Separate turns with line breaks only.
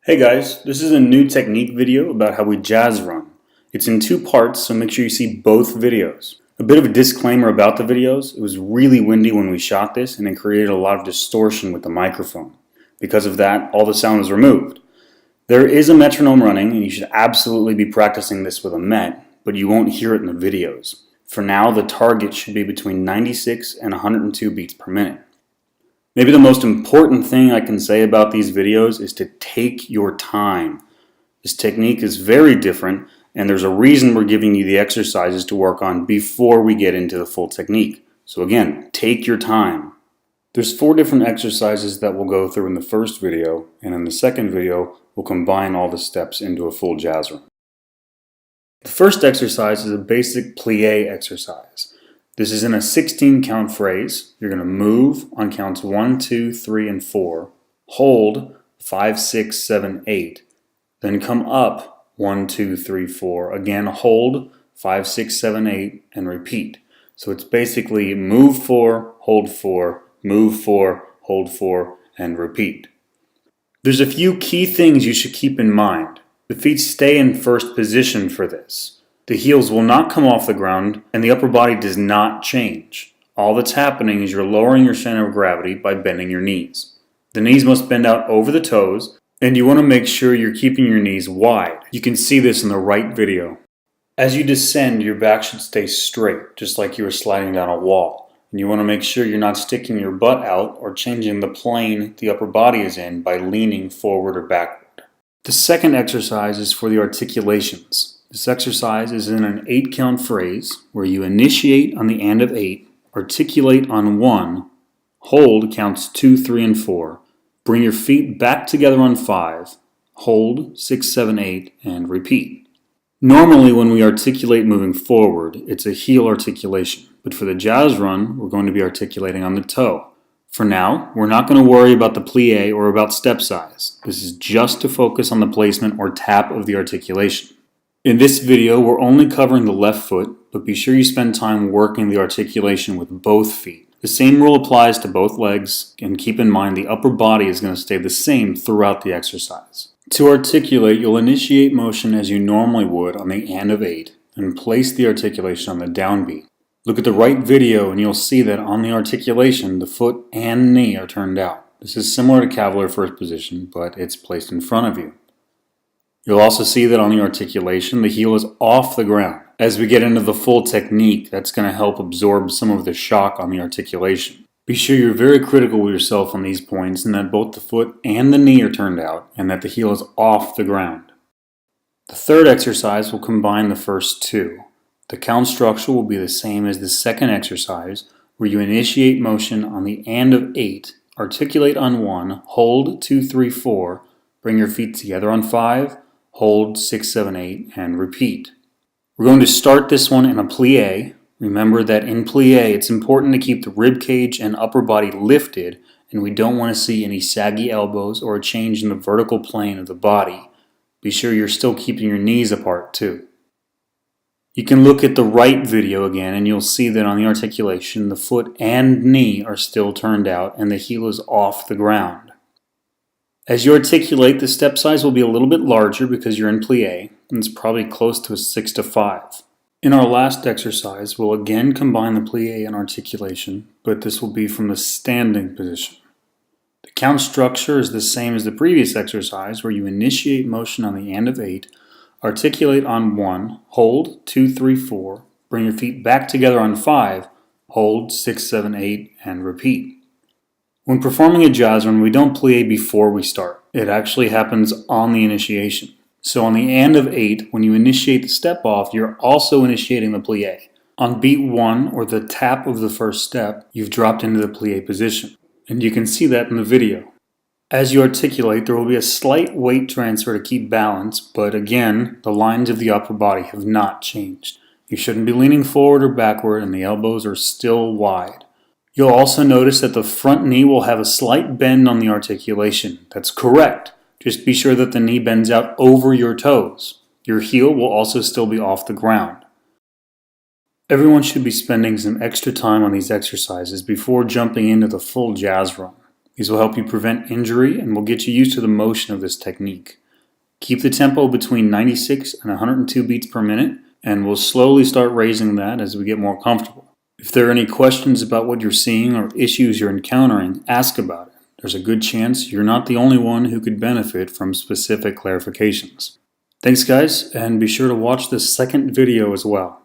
Hey guys, this is a new technique video about how we jazz run. It's in two parts, so make sure you see both videos. A bit of a disclaimer about the videos: it was really windy when we shot this and it created a lot of distortion with the microphone. Because of that, all the sound was removed. There is a metronome running and you should absolutely be practicing this with a met, but you won't hear it in the videos. For now, the target should be between 96 and 102 beats per minute. Maybe the most important thing I can say about these videos is to take your time. This technique is very different, and there's a reason we're giving you the exercises to work on before we get into the full technique. So again, take your time. There's 4 different exercises that we'll go through in the first video, and in the second video, we'll combine all the steps into a full jazz run. The first exercise is a basic plie exercise. This is in a 16 count phrase. You're going to move on counts 1, 2, 3, and 4, hold 5, 6, 7, 8, then come up 1, 2, 3, 4, again hold 5, 6, 7, 8, and repeat. So it's basically move 4, hold 4, move 4, hold 4, and repeat. There's a few key things you should keep in mind. The feet stay in first position for this. The heels will not come off the ground, and the upper body does not change. All that's happening is you're lowering your center of gravity by bending your knees. The knees must bend out over the toes, and you want to make sure you're keeping your knees wide. You can see this in the right video. As you descend, your back should stay straight, just like you were sliding down a wall. And you want to make sure you're not sticking your butt out or changing the plane the upper body is in by leaning forward or backward. The second exercise is for the articulations. This exercise is in an 8 count phrase where you initiate on the end of 8, articulate on 1, hold counts 2, 3, and 4, bring your feet back together on 5, hold 6, 7, 8, and repeat. Normally when we articulate moving forward, it's a heel articulation, but for the jazz run, we're going to be articulating on the toe. For now, we're not going to worry about the plie or about step size. This is just to focus on the placement or tap of the articulation. In this video, we're only covering the left foot, but be sure you spend time working the articulation with both feet. The same rule applies to both legs, and keep in mind the upper body is going to stay the same throughout the exercise. To articulate, you'll initiate motion as you normally would on the and of 8, and place the articulation on the downbeat. Look at the right video and you'll see that on the articulation, the foot and knee are turned out. This is similar to cavalier first position, but it's placed in front of you. You'll also see that on the articulation, the heel is off the ground. As we get into the full technique, that's going to help absorb some of the shock on the articulation. Be sure you're very critical with yourself on these points and that both the foot and the knee are turned out and that the heel is off the ground. The third exercise will combine the first 2. The count structure will be the same as the second exercise, where you initiate motion on the and of 8, articulate on 1, hold 2, 3, 4, bring your feet together on 5, hold 6, 7, 8, and repeat. We're going to start this one in a plie. Remember that in plie, it's important to keep the rib cage and upper body lifted, and we don't want to see any saggy elbows or a change in the vertical plane of the body. Be sure you're still keeping your knees apart too. You can look at the right video again and you'll see that on the articulation, the foot and knee are still turned out and the heel is off the ground. As you articulate, the step size will be a little bit larger because you're in plie, and it's probably close to a 6 to 5. In our last exercise, we'll again combine the plie and articulation, but this will be from the standing position. The count structure is the same as the previous exercise, where you initiate motion on the and of 8, articulate on 1, hold 2, 3, 4, bring your feet back together on 5, hold 6, 7, 8, and repeat. When performing a jazz run, we don't plie before we start. It actually happens on the initiation. So on the and of 8, when you initiate the step off, you're also initiating the plie. On beat 1, or the tap of the first step, you've dropped into the plie position. And you can see that in the video. As you articulate, there will be a slight weight transfer to keep balance, but again, the lines of the upper body have not changed. You shouldn't be leaning forward or backward, and the elbows are still wide. You'll also notice that the front knee will have a slight bend on the articulation. That's correct. Just be sure that the knee bends out over your toes. Your heel will also still be off the ground. Everyone should be spending some extra time on these exercises before jumping into the full jazz run. These will help you prevent injury and will get you used to the motion of this technique. Keep the tempo between 96 and 102 beats per minute, and we'll slowly start raising that as we get more comfortable. If there are any questions about what you're seeing or issues you're encountering, ask about it. There's a good chance you're not the only one who could benefit from specific clarifications. Thanks guys, and be sure to watch the second video as well.